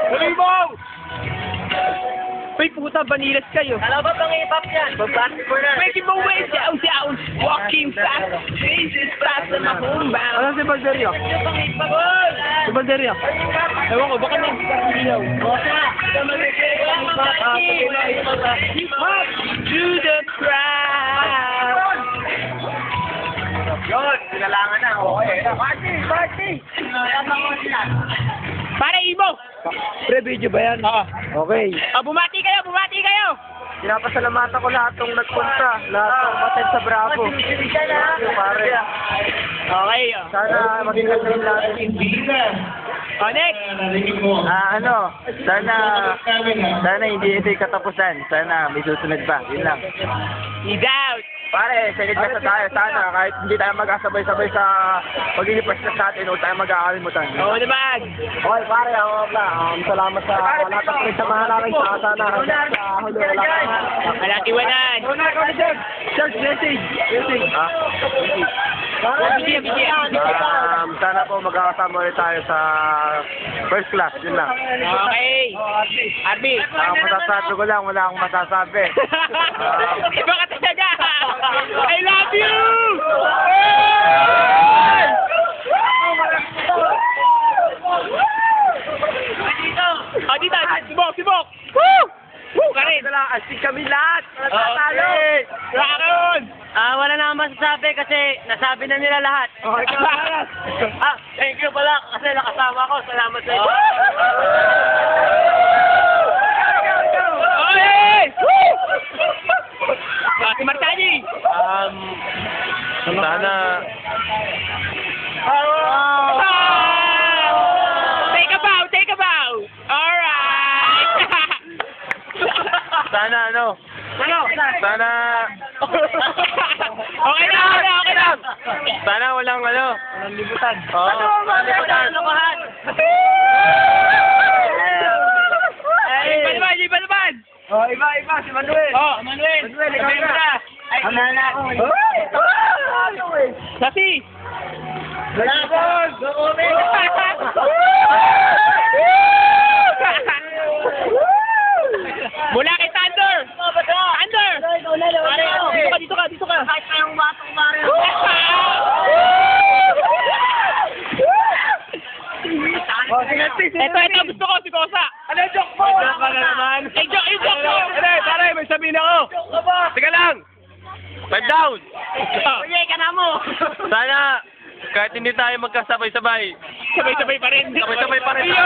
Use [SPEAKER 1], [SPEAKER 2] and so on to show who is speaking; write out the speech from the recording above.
[SPEAKER 1] Halimaw! May puta, banilas kayo.
[SPEAKER 2] Alam ba pang hip-hop yan? Babati ko na.
[SPEAKER 1] Making my way down, walking fast, faces fast on my homebound. Ano si Balderio? Si Balderio? Ewan ko, baka nag-ilaw. Hip-hop to the crowd.
[SPEAKER 2] Yun, sinalangan na. Okay. Party!
[SPEAKER 1] Para Ibo!
[SPEAKER 3] Pre, video ba yan?
[SPEAKER 1] Oo.
[SPEAKER 3] Okay.
[SPEAKER 1] Bumati kayo!
[SPEAKER 3] Pinapasalamatan ko lahat ng nagpunta. Lahat ng matin sa Bravo. Pare.
[SPEAKER 1] Okay.
[SPEAKER 3] Sana maging lang lahat.
[SPEAKER 1] Next!
[SPEAKER 3] Sana hindi ito yung katapusan. Sana may susunod pa. Yun lang.
[SPEAKER 1] He's out!
[SPEAKER 3] Pare, sagid na tayo. Sana kahit hindi tayo magkasabay-sabay sa pag-ilipas natin, huwag tayo mag-aalimutan.
[SPEAKER 1] Oo naman!
[SPEAKER 3] Okay, pare, salamat sa lahat ng pinsamahan namin. Sana sa huli wala ka.
[SPEAKER 1] Malatiwanan!
[SPEAKER 3] Church, message. Ah? Sana po magkakasama ulit tayo sa first class. Yun lang.
[SPEAKER 1] Okay! Arby!
[SPEAKER 3] Ang masasabi ko lang, wala akong masasabi.
[SPEAKER 1] Iba ka talaga! I love you! Dito! Sibok! Woo! Woo! Karin!
[SPEAKER 3] Astig kami lahat!
[SPEAKER 1] Talo! Rakon!
[SPEAKER 2] Wala na akong masasabi kasi nasabi na nila lahat. Thank you pala kasi nakasama ko. Salamat sa inyo.
[SPEAKER 1] Okay! Woo! Si Martani!
[SPEAKER 3] Sana...
[SPEAKER 1] Take a bow! Alright!
[SPEAKER 3] Sana Sana...
[SPEAKER 1] Okay lang!
[SPEAKER 3] Sana walang
[SPEAKER 1] Walang libutan.
[SPEAKER 3] Oo. Walang libutan.
[SPEAKER 1] Iba naman!
[SPEAKER 3] Oh, iba, si Manuel.
[SPEAKER 1] Manuel,
[SPEAKER 3] ikaw na.
[SPEAKER 1] Sasi! Mula kay Thunder! Thunder! Dito ka!
[SPEAKER 2] Kahit pa yung bato ko pare.
[SPEAKER 1] Ito, gusto ko, si Kosa!
[SPEAKER 3] Ano, joke mo?
[SPEAKER 1] Joke ka na naman! Joke mo!
[SPEAKER 3] Pare, may sabihin ako. Teka lang. 5 down.
[SPEAKER 2] Oye, ka na mo.
[SPEAKER 3] Sana, kahit hindi tayo magkasabay-sabay,
[SPEAKER 1] Sabay-sabay pa rin!
[SPEAKER 3] sabay-sabay pa rin.
[SPEAKER 1] Yo!